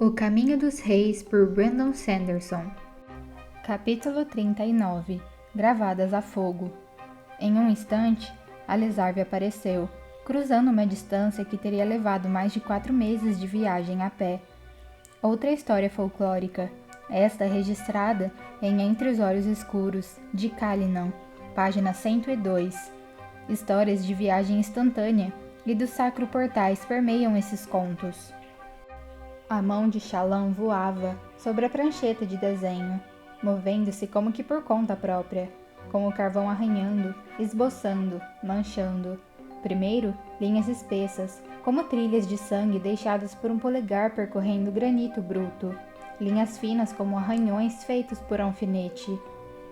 O Caminho dos Reis, por Brandon Sanderson. Capítulo 39. Gravadas a fogo. Em um instante, Alisarve apareceu, cruzando uma distância que teria levado mais de 4 meses de viagem a pé. Outra história folclórica, esta registrada em Entre os Olhos Escuros, de Callinan, página 102. Histórias de viagem instantânea e dos sacro portais permeiam esses contos. A mão de Shallan voava sobre a prancheta de desenho, movendo-se como que por conta própria, com o carvão arranhando, esboçando, manchando. Primeiro, linhas espessas, como trilhas de sangue deixadas por um polegar percorrendo granito bruto, linhas finas como arranhões feitos por alfinete.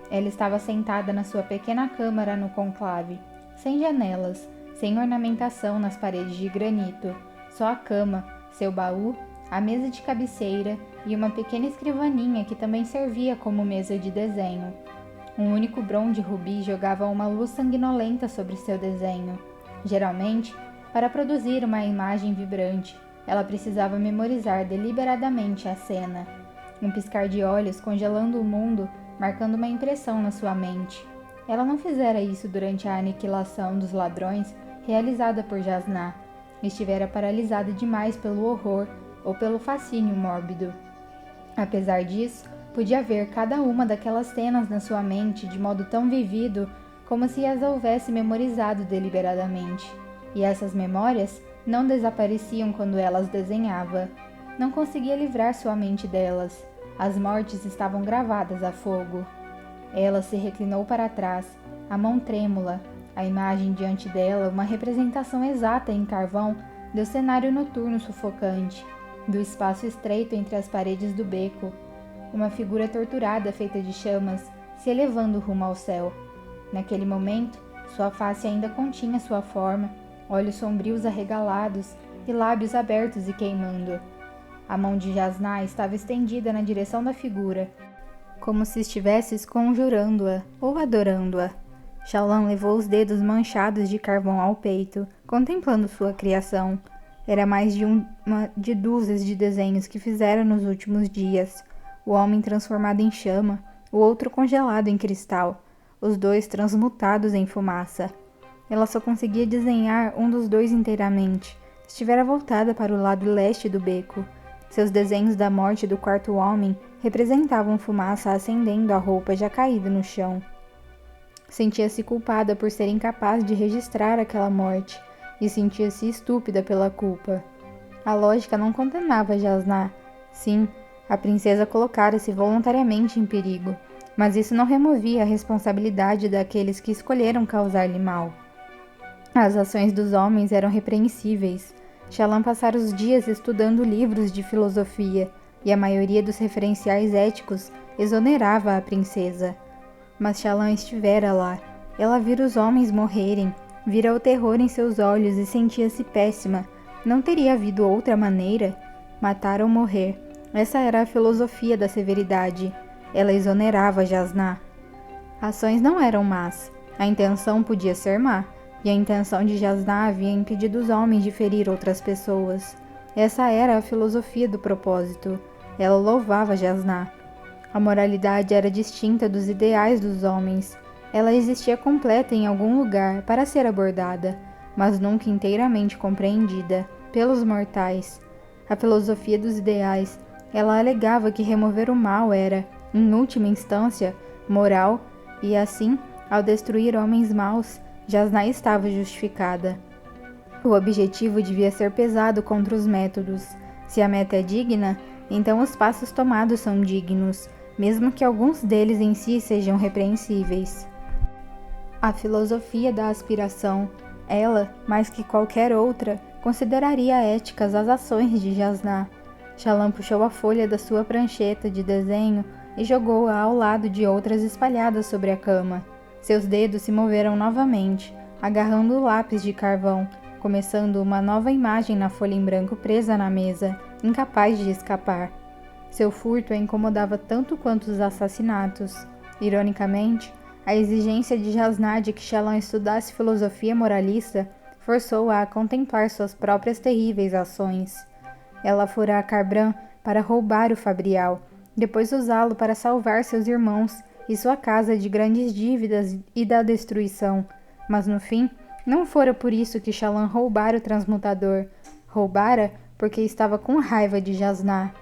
Ela estava sentada na sua pequena câmara no conclave, sem janelas, sem ornamentação nas paredes de granito, só a cama, seu baú, a mesa de cabeceira e uma pequena escrivaninha que também servia como mesa de desenho. Um único bronze rubi jogava uma luz sanguinolenta sobre seu desenho. Geralmente, para produzir uma imagem vibrante, ela precisava memorizar deliberadamente a cena. Um piscar de olhos congelando o mundo, marcando uma impressão na sua mente. Ela não fizera isso durante a aniquilação dos ladrões realizada por Jasnah. Estivera paralisada demais pelo horror ou pelo fascínio mórbido. Apesar disso, podia ver cada uma daquelas cenas na sua mente de modo tão vívido como se as houvesse memorizado deliberadamente. E essas memórias não desapareciam quando ela as desenhava. Não conseguia livrar sua mente delas. As mortes estavam gravadas a fogo. Ela se reclinou para trás, a mão trêmula. A imagem diante dela, uma representação exata em carvão do cenário noturno sufocante, do espaço estreito entre as paredes do beco, uma figura torturada feita de chamas, se elevando rumo ao céu. Naquele momento, sua face ainda continha sua forma, olhos sombrios arregalados e lábios abertos e queimando. A mão de Jasnah estava estendida na direção da figura, como se estivesse conjurando-a ou adorando-a. Shallan levou os dedos manchados de carvão ao peito, contemplando sua criação. Era mais de uma de dúzias de desenhos que fizera nos últimos dias. O homem transformado em chama, o outro congelado em cristal, os dois transmutados em fumaça. Ela só conseguia desenhar um dos dois inteiramente. Estivera voltada para o lado leste do beco. Seus desenhos da morte do quarto homem representavam fumaça acendendo a roupa já caída no chão. Sentia-se culpada por ser incapaz de registrar aquela morte e sentia-se estúpida pela culpa. A lógica não condenava Jasnah. Sim, a princesa colocara-se voluntariamente em perigo, mas isso não removia a responsabilidade daqueles que escolheram causar-lhe mal. As ações dos homens eram repreensíveis. Shallan passara os dias estudando livros de filosofia, e a maioria dos referenciais éticos exonerava a princesa. Mas Shallan estivera lá. Ela vira os homens morrerem, vira o terror em seus olhos e sentia-se péssima. Não teria havido outra maneira? Matar ou morrer. Essa era a filosofia da severidade. Ela exonerava Jasnah. Ações não eram más. A intenção podia ser má, e a intenção de Jasnah havia impedido os homens de ferir outras pessoas. Essa era a filosofia do propósito. Ela louvava Jasnah. A moralidade era distinta dos ideais dos homens. Ela existia completa em algum lugar para ser abordada, mas nunca inteiramente compreendida pelos mortais. A filosofia dos ideais, ela alegava que remover o mal era, em última instância, moral, e assim, ao destruir homens maus, Jasnah estava justificada. O objetivo devia ser pesado contra os métodos. Se a meta é digna, então os passos tomados são dignos, mesmo que alguns deles em si sejam repreensíveis. A filosofia da aspiração, ela, mais que qualquer outra, consideraria éticas as ações de Jasnah. Shallan puxou a folha da sua prancheta de desenho e jogou-a ao lado de outras espalhadas sobre a cama. Seus dedos se moveram novamente, agarrando o lápis de carvão, começando uma nova imagem na folha em branco presa na mesa, incapaz de escapar. Seu furto a incomodava tanto quanto os assassinatos. Ironicamente, a exigência de Jasnah de que Shallan estudasse filosofia moralista forçou-a a contemplar suas próprias terríveis ações. Ela fora a Kharbran para roubar o Fabrial, depois usá-lo para salvar seus irmãos e sua casa de grandes dívidas e da destruição. Mas no fim, não fora por isso que Shallan roubara o transmutador. Roubara porque estava com raiva de Jasnah.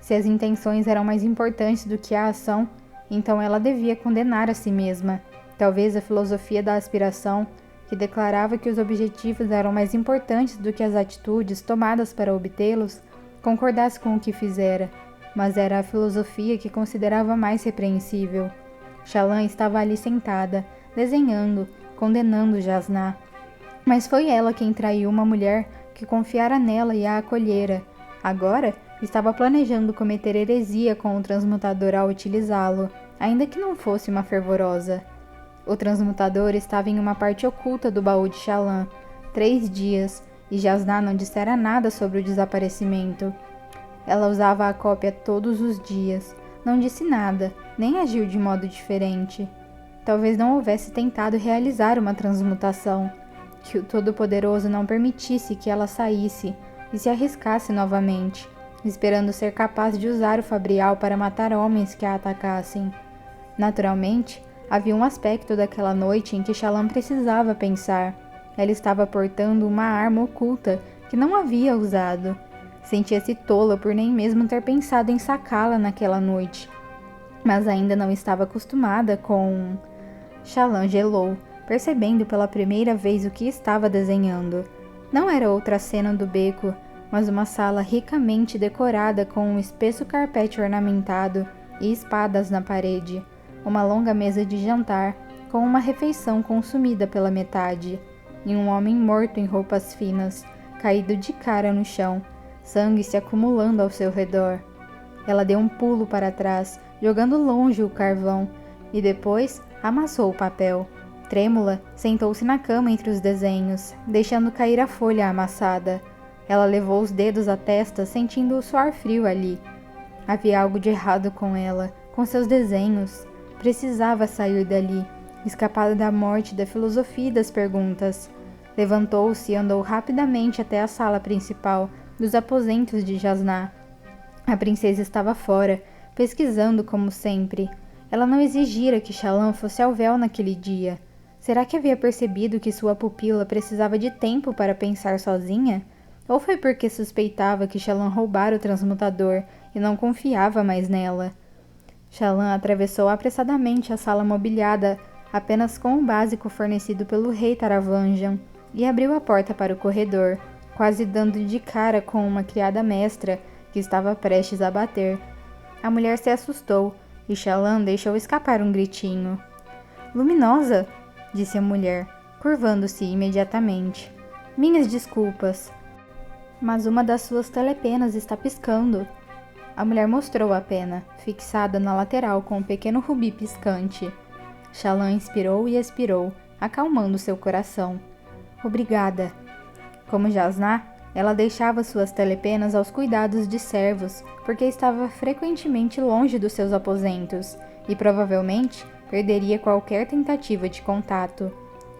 Se as intenções eram mais importantes do que a ação, então ela devia condenar a si mesma. Talvez a filosofia da aspiração, que declarava que os objetivos eram mais importantes do que as atitudes tomadas para obtê-los, concordasse com o que fizera, mas era a filosofia que considerava mais repreensível. Shallan estava ali sentada, desenhando, condenando Jasnah. Mas foi ela quem traiu uma mulher que confiara nela e a acolhera. Agora, estava planejando cometer heresia com o transmutador ao utilizá-lo, ainda que não fosse uma fervorosa. O transmutador estava em uma parte oculta do baú de Shallan, 3 dias, e Jasnah não dissera nada sobre o desaparecimento. Ela usava a cópia todos os dias, não disse nada, nem agiu de modo diferente. Talvez não houvesse tentado realizar uma transmutação, que o Todo-Poderoso não permitisse que ela saísse e se arriscasse novamente, esperando ser capaz de usar o Fabrial para matar homens que a atacassem. Naturalmente, havia um aspecto daquela noite em que Shallan precisava pensar. Ela estava portando uma arma oculta que não havia usado. Sentia-se tola por nem mesmo ter pensado em sacá-la naquela noite. Mas ainda não estava acostumada com... Shallan gelou, percebendo pela primeira vez o que estava desenhando. Não era outra cena do beco, mas uma sala ricamente decorada com um espesso carpete ornamentado e espadas na parede. Uma longa mesa de jantar, com uma refeição consumida pela metade, e um homem morto em roupas finas, caído de cara no chão, sangue se acumulando ao seu redor. Ela deu um pulo para trás, jogando longe o carvão, e depois amassou o papel. Trêmula, sentou-se na cama entre os desenhos, deixando cair a folha amassada. Ela levou os dedos à testa, sentindo o suor frio ali. Havia algo de errado com ela, com seus desenhos. Precisava sair dali, escapar da morte, da filosofia e das perguntas. Levantou-se e andou rapidamente até a sala principal, dos aposentos de Jasnah. A princesa estava fora, pesquisando como sempre. Ela não exigira que Shallan fosse ao véu naquele dia. Será que havia percebido que sua pupila precisava de tempo para pensar sozinha? Ou foi porque suspeitava que Shallan roubara o transmutador e não confiava mais nela? Shallan atravessou apressadamente a sala mobiliada apenas com o básico fornecido pelo rei Taravanjan e abriu a porta para o corredor, quase dando de cara com uma criada mestra que estava prestes a bater. A mulher se assustou e Shallan deixou escapar um gritinho. "Luminosa!" disse a mulher, curvando-se imediatamente. "Minhas desculpas, mas uma das suas telepenas está piscando." A mulher mostrou a pena, fixada na lateral com um pequeno rubi piscante. Shallan inspirou e expirou, acalmando seu coração. "Obrigada." Como Jasnah, ela deixava suas telepenas aos cuidados de servos, porque estava frequentemente longe dos seus aposentos, e provavelmente perderia qualquer tentativa de contato.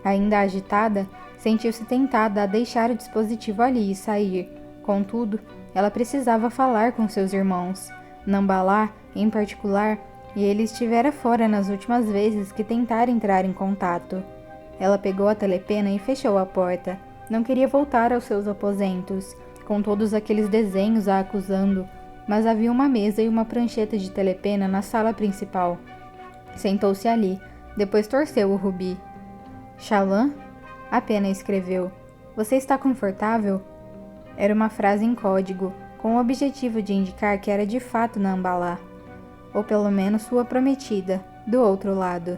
Ainda agitada, sentiu-se tentada a deixar o dispositivo ali e sair. Contudo, ela precisava falar com seus irmãos. Nambalá, em particular, e ele estivera fora nas últimas vezes que tentara entrar em contato. Ela pegou a telepena e fechou a porta. Não queria voltar aos seus aposentos, com todos aqueles desenhos a acusando, mas havia uma mesa e uma prancheta de telepena na sala principal. Sentou-se ali, depois torceu o rubi. "Shallan?" A pena escreveu. "Você está confortável?" Era uma frase em código, com o objetivo de indicar que era de fato Nambalá, ou pelo menos sua prometida, do outro lado.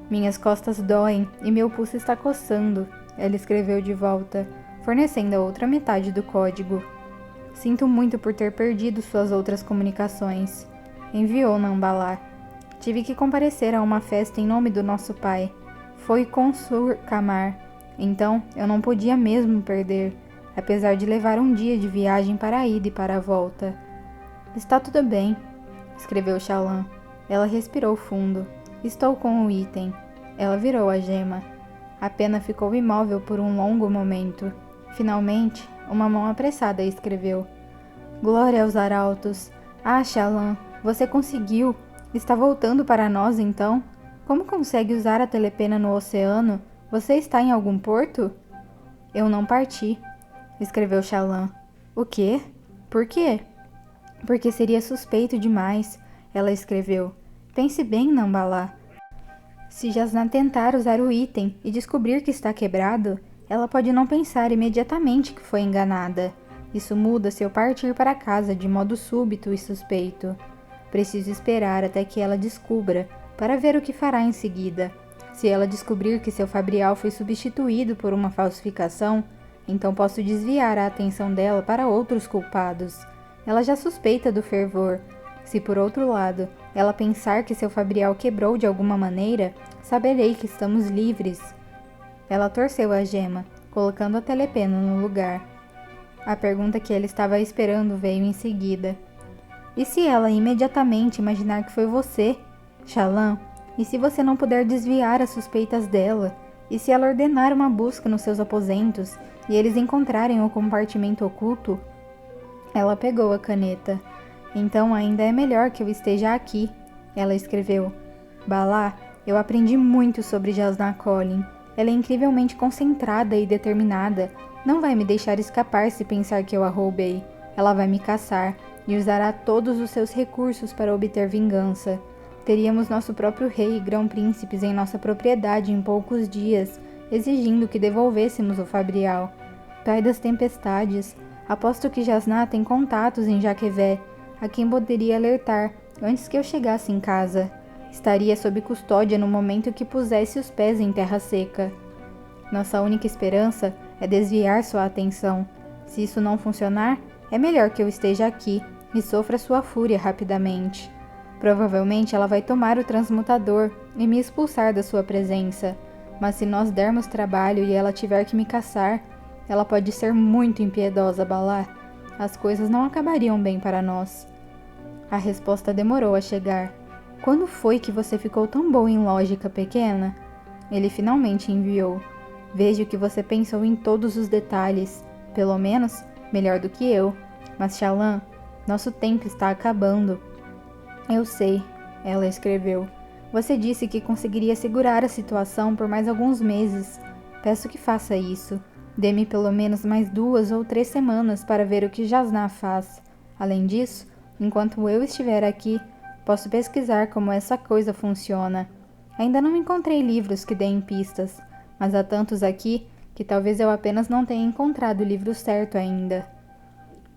"Minhas costas doem e meu pulso está coçando", ela escreveu de volta, fornecendo a outra metade do código. "Sinto muito por ter perdido suas outras comunicações", enviou Nambalá. "Tive que comparecer a uma festa em nome do nosso pai. Foi com Sur-Kamar, então eu não podia mesmo perder, apesar de levar um dia de viagem para a ida e para a volta." "Está tudo bem", escreveu Shallan. Ela respirou fundo. "Estou com o item." Ela virou a gema. A pena ficou imóvel por um longo momento. Finalmente, uma mão apressada escreveu: Glória aos arautos! Ah, Shallan, você conseguiu! Está voltando para nós, então? Como consegue usar a telepena no oceano? Você está em algum porto? Eu não parti, escreveu Shallan. O quê? Por quê? Porque seria suspeito demais, ela escreveu. Pense bem, Nambalá. Se Jasnah tentar usar o item e descobrir que está quebrado, ela pode não pensar imediatamente que foi enganada. Isso muda se eu partir para casa de modo súbito e suspeito. Preciso esperar até que ela descubra, para ver o que fará em seguida. Se ela descobrir que seu Fabrial foi substituído por uma falsificação, então posso desviar a atenção dela para outros culpados. Ela já suspeita do fervor. Se por outro lado, ela pensar que seu Fabrial quebrou de alguma maneira, saberei que estamos livres. Ela torceu a gema, colocando a telepena no lugar. A pergunta que ele estava esperando veio em seguida. E se ela imediatamente imaginar que foi você, Shallan? E se você não puder desviar as suspeitas dela? E se ela ordenar uma busca nos seus aposentos e eles encontrarem o compartimento oculto? Ela pegou a caneta. Então ainda é melhor que eu esteja aqui, ela escreveu. Balá, eu aprendi muito sobre Jasnah Kholin. Ela é incrivelmente concentrada e determinada. Não vai me deixar escapar se pensar que eu a roubei. Ela vai me caçar e usará todos os seus recursos para obter vingança. Teríamos nosso próprio rei e grão-príncipes em nossa propriedade em poucos dias, exigindo que devolvêssemos o Fabrial. Pai das tempestades, aposto que Jasnah tem contatos em Jaquevé, a quem poderia alertar antes que eu chegasse em casa. Estaria sob custódia no momento que pusesse os pés em terra seca. Nossa única esperança é desviar sua atenção. Se isso não funcionar, é melhor que eu esteja aqui e sofra sua fúria rapidamente. Provavelmente ela vai tomar o transmutador e me expulsar da sua presença. Mas se nós dermos trabalho e ela tiver que me caçar, ela pode ser muito impiedosa, Balá. As coisas não acabariam bem para nós. A resposta demorou a chegar. Quando foi que você ficou tão boa em lógica, pequena? Ele finalmente enviou. Vejo que você pensou em todos os detalhes. Pelo menos, melhor do que eu. Mas, Shallan, nosso tempo está acabando. Eu sei, ela escreveu. Você disse que conseguiria segurar a situação por mais alguns meses. Peço que faça isso. Dê-me pelo menos mais 2 ou 3 semanas para ver o que Jasnah faz. Além disso, enquanto eu estiver aqui, posso pesquisar como essa coisa funciona. Ainda não encontrei livros que deem pistas, mas há tantos aqui que talvez eu apenas não tenha encontrado o livro certo ainda.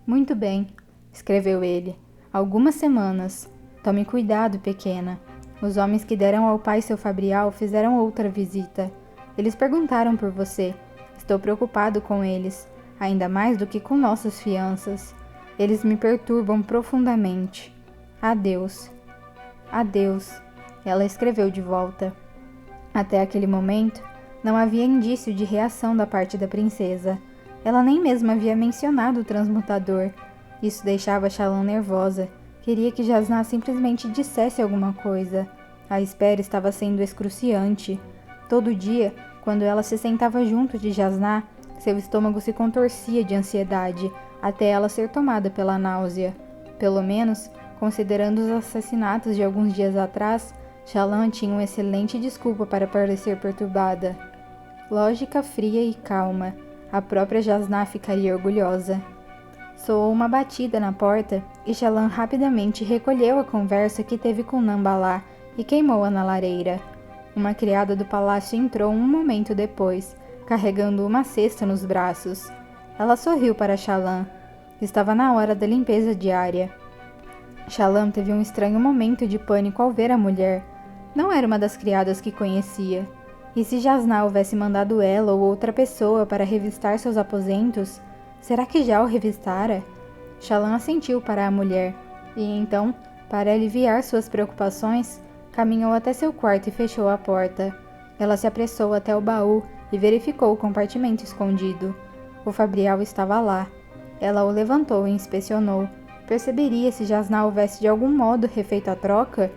Muito bem, escreveu ele. Algumas semanas. Tome cuidado, pequena. Os homens que deram ao pai seu Fabrial fizeram outra visita. Eles perguntaram por você. Estou preocupado com eles, ainda mais do que com nossas fianças. Eles me perturbam profundamente. Adeus. Adeus, ela escreveu de volta. Até aquele momento, não havia indício de reação da parte da princesa. Ela nem mesmo havia mencionado o transmutador. Isso deixava Shallan nervosa. Queria que Jasnah simplesmente dissesse alguma coisa. A espera estava sendo excruciante. Todo dia, quando ela se sentava junto de Jasnah, seu estômago se contorcia de ansiedade, até ela ser tomada pela náusea. Pelo menos, considerando os assassinatos de alguns dias atrás, Shallan tinha uma excelente desculpa para parecer perturbada. Lógica fria e calma. A própria Jasnah ficaria orgulhosa. Soou uma batida na porta e Shallan rapidamente recolheu a conversa que teve com Nambalá e queimou-a na lareira. Uma criada do palácio entrou um momento depois, carregando uma cesta nos braços. Ela sorriu para Shallan. Estava na hora da limpeza diária. Shallan teve um estranho momento de pânico ao ver a mulher. Não era uma das criadas que conhecia. E se Jasnah houvesse mandado ela ou outra pessoa para revistar seus aposentos, será que já o revistara? Shallan assentiu para a mulher, e então, para aliviar suas preocupações, caminhou até seu quarto e fechou a porta. Ela se apressou até o baú e verificou o compartimento escondido. O Fabrial estava lá. Ela o levantou e inspecionou. Perceberia se Jasnah houvesse de algum modo refeito a troca?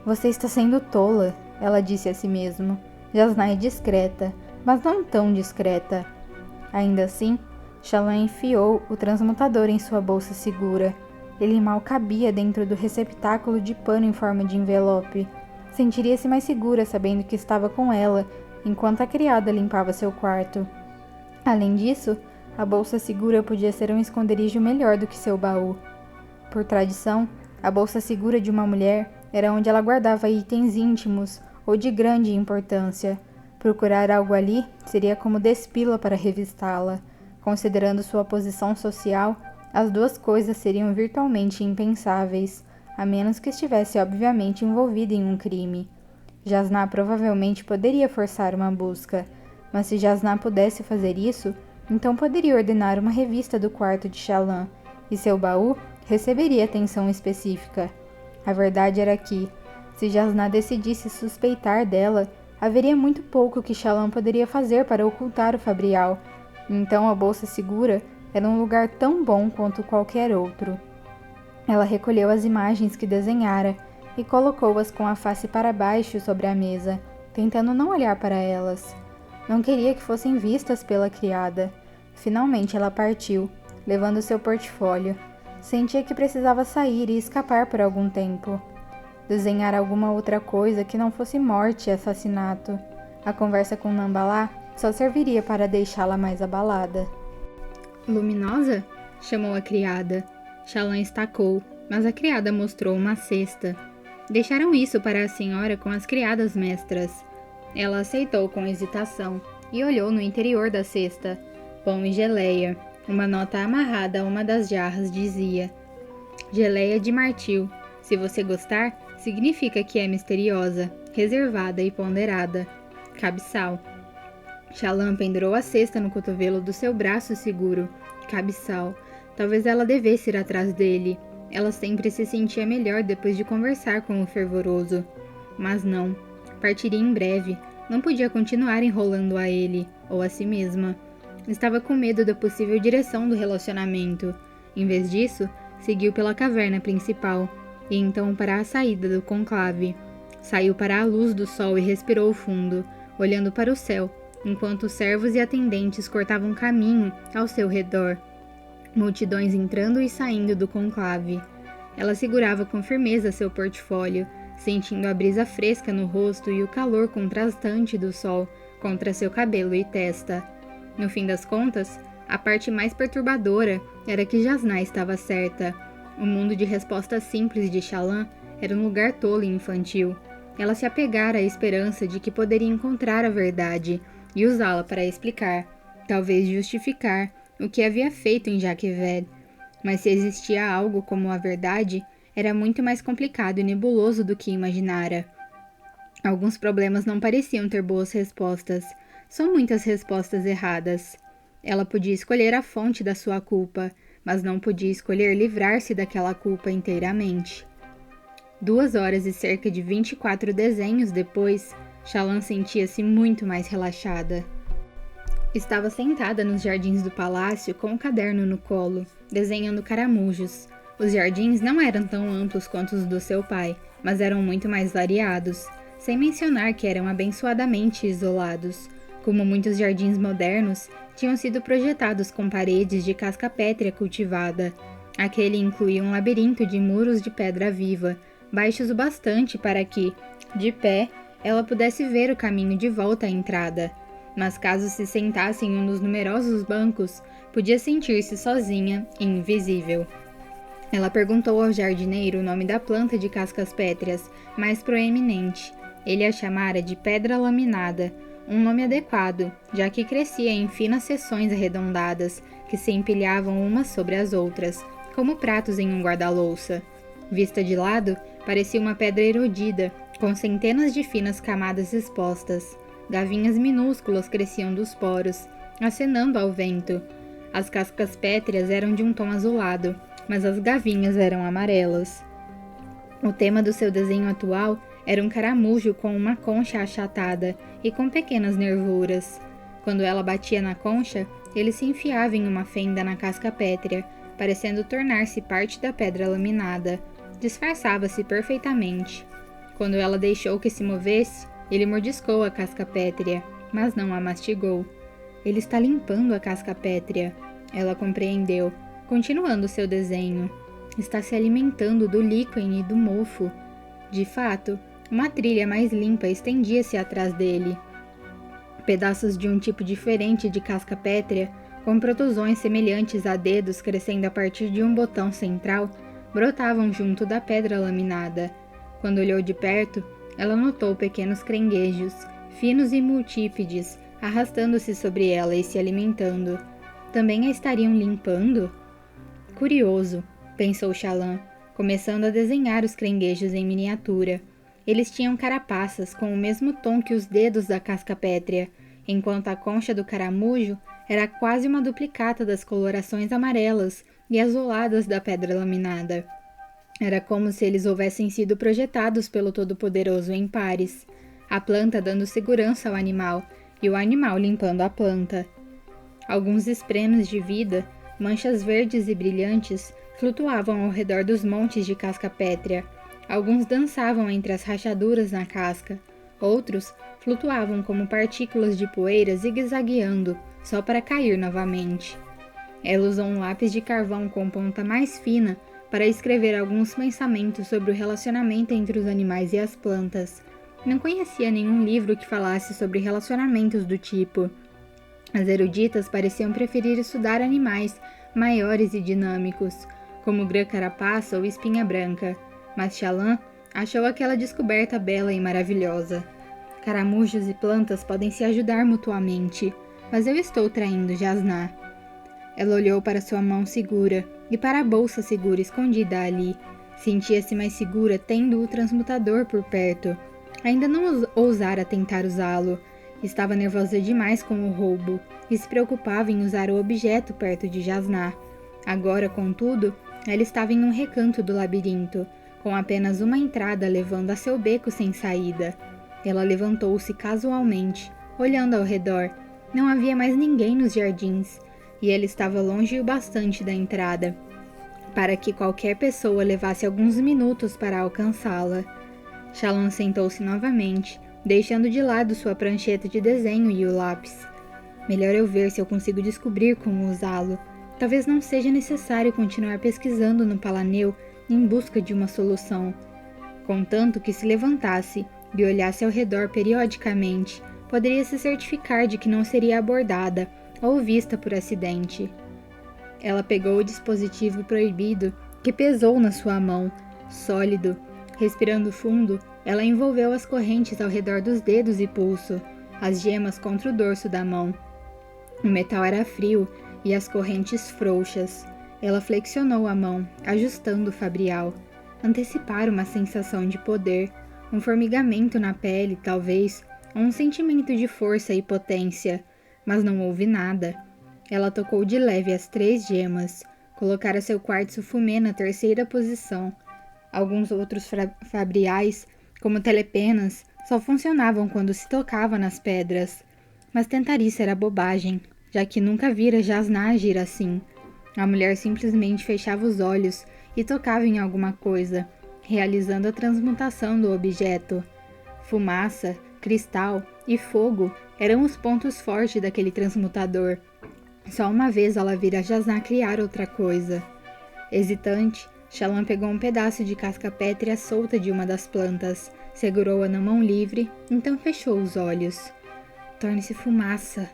Você está sendo tola, ela disse a si mesma. Jasnah é discreta, mas não tão discreta. Ainda assim, Shallan enfiou o transmutador em sua bolsa segura. Ele mal cabia dentro do receptáculo de pano em forma de envelope. Sentiria-se mais segura sabendo que estava com ela, enquanto a criada limpava seu quarto. Além disso, a bolsa segura podia ser um esconderijo melhor do que seu baú. Por tradição, a bolsa segura de uma mulher era onde ela guardava itens íntimos ou de grande importância. Procurar algo ali seria como despila para revistá-la. Considerando sua posição social, as duas coisas seriam virtualmente impensáveis, a menos que estivesse obviamente envolvida em um crime. Jasnah provavelmente poderia forçar uma busca, mas se Jasnah pudesse fazer isso, então poderia ordenar uma revista do quarto de Shallan, e seu baú receberia atenção específica. A verdade era que, se Jasnah decidisse suspeitar dela, haveria muito pouco que Shallan poderia fazer para ocultar o Fabrial. Então a bolsa segura era um lugar tão bom quanto qualquer outro. Ela recolheu as imagens que desenhara e colocou-as com a face para baixo sobre a mesa, tentando não olhar para elas. Não queria que fossem vistas pela criada. Finalmente ela partiu, levando seu portfólio. Sentia que precisava sair e escapar por algum tempo. Desenhar alguma outra coisa que não fosse morte e assassinato. A conversa com Nambalá só serviria para deixá-la mais abalada. Luminosa? Chamou a criada. Shallan estacou, mas a criada mostrou uma cesta. Deixaram isso para a senhora com as criadas mestras. Ela aceitou com hesitação e olhou no interior da cesta. Pão e geleia. Uma nota amarrada a uma das jarras dizia: Geleia de Martil. Se você gostar, significa que é misteriosa, reservada e ponderada. Cabiçal. Shallan pendurou a cesta no cotovelo do seu braço seguro. Cabiçal. Talvez ela devesse ir atrás dele. Ela sempre se sentia melhor depois de conversar com o fervoroso. Mas não. Partiria em breve. Não podia continuar enrolando a ele, ou a si mesma. Estava com medo da possível direção do relacionamento. Em vez disso, seguiu pela caverna principal, e então para a saída do conclave. Saiu para a luz do sol e respirou fundo, olhando para o céu, enquanto os servos e atendentes cortavam caminho ao seu redor. Multidões entrando e saindo do conclave. Ela segurava com firmeza seu portfólio, sentindo a brisa fresca no rosto e o calor contrastante do sol contra seu cabelo e testa. No fim das contas, a parte mais perturbadora era que Jasnah estava certa. O mundo de respostas simples de Shallan era um lugar tolo e infantil. Ela se apegara à esperança de que poderia encontrar a verdade e usá-la para explicar, talvez justificar, o que havia feito em Jaqueved. Mas se existia algo como a verdade, era muito mais complicado e nebuloso do que imaginara. Alguns problemas não pareciam ter boas respostas. São muitas respostas erradas. Ela podia escolher a fonte da sua culpa, mas não podia escolher livrar-se daquela culpa inteiramente. 2 horas e cerca de 24 desenhos depois, Shallan sentia-se muito mais relaxada. Estava sentada nos jardins do palácio com um caderno no colo, desenhando caramujos. Os jardins não eram tão amplos quanto os do seu pai, mas eram muito mais variados, sem mencionar que eram abençoadamente isolados. Como muitos jardins modernos, tinham sido projetados com paredes de casca pétrea cultivada. Aquele incluía um labirinto de muros de pedra viva, baixos o bastante para que, de pé, ela pudesse ver o caminho de volta à entrada. Mas caso se sentasse em um dos numerosos bancos, podia sentir-se sozinha e invisível. Ela perguntou ao jardineiro o nome da planta de cascas pétreas mais proeminente. Ele a chamara de pedra laminada, um nome adequado, já que crescia em finas seções arredondadas que se empilhavam umas sobre as outras, como pratos em um guarda-louça. Vista de lado, parecia uma pedra erodida, com centenas de finas camadas expostas. Gavinhas minúsculas cresciam dos poros, acenando ao vento. As cascas pétreas eram de um tom azulado, mas as gavinhas eram amarelas. O tema do seu desenho atual era um caramujo com uma concha achatada e com pequenas nervuras. Quando ela batia na concha, ele se enfiava em uma fenda na casca pétrea, parecendo tornar-se parte da pedra laminada. Disfarçava-se perfeitamente. Quando ela deixou que se movesse, ele mordiscou a casca pétrea, mas não a mastigou. Ele está limpando a casca pétrea. Ela compreendeu, continuando seu desenho. Está se alimentando do líquen e do mofo. De fato, uma trilha mais limpa estendia-se atrás dele. Pedaços de um tipo diferente de casca pétrea, com protusões semelhantes a dedos crescendo a partir de um botão central, brotavam junto da pedra laminada. Quando olhou de perto, ela notou pequenos caranguejos, finos e multípedes, arrastando-se sobre ela e se alimentando. Também a estariam limpando? Curioso, pensou Shallan, começando a desenhar os caranguejos em miniatura. Eles tinham carapaças com o mesmo tom que os dedos da casca pétrea, enquanto a concha do caramujo era quase uma duplicata das colorações amarelas e azuladas da pedra laminada. Era como se eles houvessem sido projetados pelo Todo-Poderoso em pares, a planta dando segurança ao animal e o animal limpando a planta. Alguns esprenos de vida, manchas verdes e brilhantes, flutuavam ao redor dos montes de casca pétrea. Alguns dançavam entre as rachaduras na casca, outros flutuavam como partículas de poeira zigue-zagueando, só para cair novamente. Ela usou um lápis de carvão com ponta mais fina para escrever alguns pensamentos sobre o relacionamento entre os animais e as plantas. Não conhecia nenhum livro que falasse sobre relacionamentos do tipo. As eruditas pareciam preferir estudar animais maiores e dinâmicos, como grã-carapaça ou espinha branca, mas Shallan achou aquela descoberta bela e maravilhosa. Caramujos e plantas podem se ajudar mutuamente, mas eu estou traindo Jasnah. Ela olhou para sua mão segura e para a bolsa segura escondida ali. Sentia-se mais segura tendo o transmutador por perto. Ainda não ousara tentar usá-lo. Estava nervosa demais com o roubo e se preocupava em usar o objeto perto de Jasnah. Agora, contudo, ela estava em um recanto do labirinto, com apenas uma entrada levando a seu beco sem saída. Ela levantou-se casualmente, olhando ao redor. Não havia mais ninguém nos jardins, e ele estava longe o bastante da entrada, para que qualquer pessoa levasse alguns minutos para alcançá-la. Shallan sentou-se novamente, deixando de lado sua prancheta de desenho e o lápis. Melhor eu ver se eu consigo descobrir como usá-lo. Talvez não seja necessário continuar pesquisando no Palanel em busca de uma solução. Contanto que se levantasse e olhasse ao redor periodicamente, poderia se certificar de que não seria abordada ou vista por acidente. Ela pegou o dispositivo proibido que pesou na sua mão, sólido. Respirando fundo, ela envolveu as correntes ao redor dos dedos e pulso, as gemas contra o dorso da mão. O metal era frio e as correntes frouxas. Ela flexionou a mão, ajustando o fabrial. Antecipar uma sensação de poder, um formigamento na pele, talvez, ou um sentimento de força e potência, mas não houve nada. Ela tocou de leve as 3 gemas, colocara seu quartzo fumê na 3ª posição. Alguns outros fabriais, como telepenas, só funcionavam quando se tocava nas pedras. Mas tentar isso era bobagem, já que nunca vira Jasnah agir assim. A mulher simplesmente fechava os olhos e tocava em alguma coisa, realizando a transmutação do objeto. Fumaça, cristal e fogo eram os pontos fortes daquele transmutador. Só uma vez ela vira Jasnah criar outra coisa. Hesitante, Shallan pegou um pedaço de casca pétrea solta de uma das plantas, segurou-a na mão livre, então fechou os olhos. Torne-se fumaça,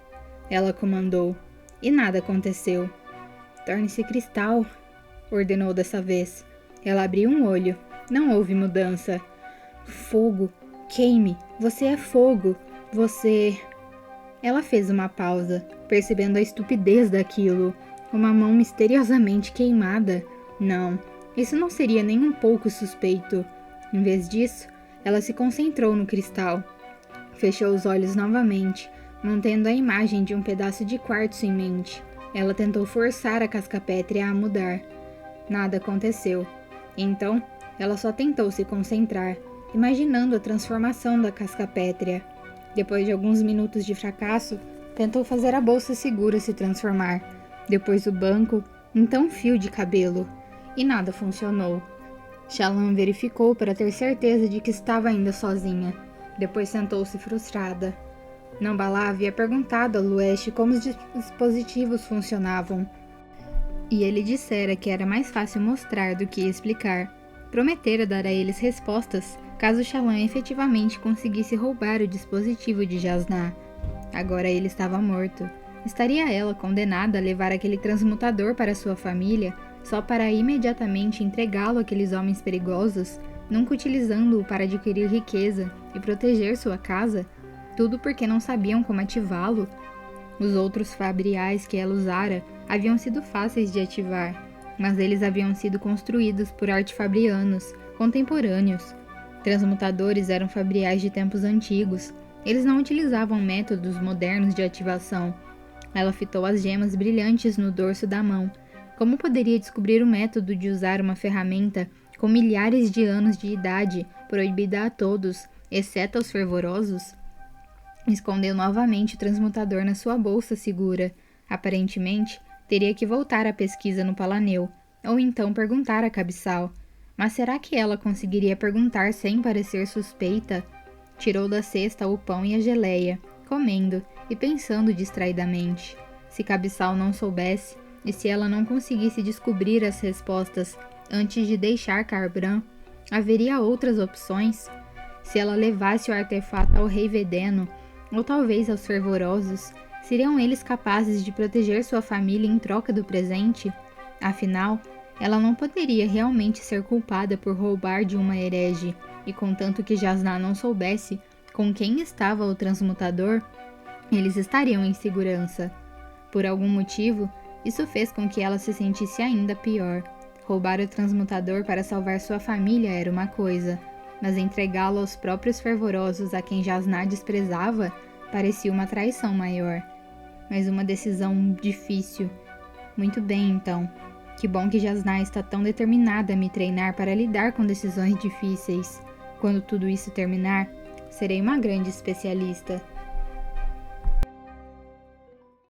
ela comandou, e nada aconteceu. Torne-se cristal, ordenou dessa vez. Ela abriu um olho, não houve mudança. Fogo, queime, você é fogo, você... Ela fez uma pausa, percebendo a estupidez daquilo. Uma mão misteriosamente queimada. Não, isso não seria nem um pouco suspeito. Em vez disso, ela se concentrou no cristal. Fechou os olhos novamente, mantendo a imagem de um pedaço de quartzo em mente. Ela tentou forçar a casca pétrea a mudar. Nada aconteceu. Então, ela só tentou se concentrar, imaginando a transformação da casca pétrea. Depois de alguns minutos de fracasso, tentou fazer a bolsa segura se transformar. Depois o banco, então o fio de cabelo. E nada funcionou. Shallan verificou para ter certeza de que estava ainda sozinha. Depois sentou-se frustrada. Nambalá havia perguntado a Luesh como os dispositivos funcionavam. E ele dissera que era mais fácil mostrar do que explicar. Prometera dar a eles respostas, caso Shallan efetivamente conseguisse roubar o dispositivo de Jasnah. Agora ele estava morto. Estaria ela condenada a levar aquele transmutador para sua família, só para imediatamente entregá-lo àqueles homens perigosos, nunca utilizando-o para adquirir riqueza e proteger sua casa? Tudo porque não sabiam como ativá-lo? Os outros fabriais que ela usara haviam sido fáceis de ativar, mas eles haviam sido construídos por artefabrianos contemporâneos. Transmutadores eram fabriais de tempos antigos. Eles não utilizavam métodos modernos de ativação. Ela fitou as gemas brilhantes no dorso da mão. Como poderia descobrir o método de usar uma ferramenta com milhares de anos de idade, proibida a todos, exceto aos fervorosos? Escondeu novamente o transmutador na sua bolsa segura. Aparentemente, teria que voltar à pesquisa no Palanel, ou então perguntar a Cabeçal. Mas será que ela conseguiria perguntar sem parecer suspeita? Tirou da cesta o pão e a geleia, comendo e pensando distraidamente. Se Cabeçal não soubesse, e se ela não conseguisse descobrir as respostas antes de deixar Kharbran, haveria outras opções? Se ela levasse o artefato ao Rei Vedeno, ou talvez aos fervorosos, seriam eles capazes de proteger sua família em troca do presente? Afinal, ela não poderia realmente ser culpada por roubar de uma herege, e contanto que Jasnah não soubesse com quem estava o transmutador, eles estariam em segurança. Por algum motivo, isso fez com que ela se sentisse ainda pior. Roubar o transmutador para salvar sua família era uma coisa, mas entregá-lo aos próprios fervorosos a quem Jasnah desprezava parecia uma traição maior. Mas uma decisão difícil. Muito bem, então. Que bom que Jasnah está tão determinada a me treinar para lidar com decisões difíceis. Quando tudo isso terminar, serei uma grande especialista.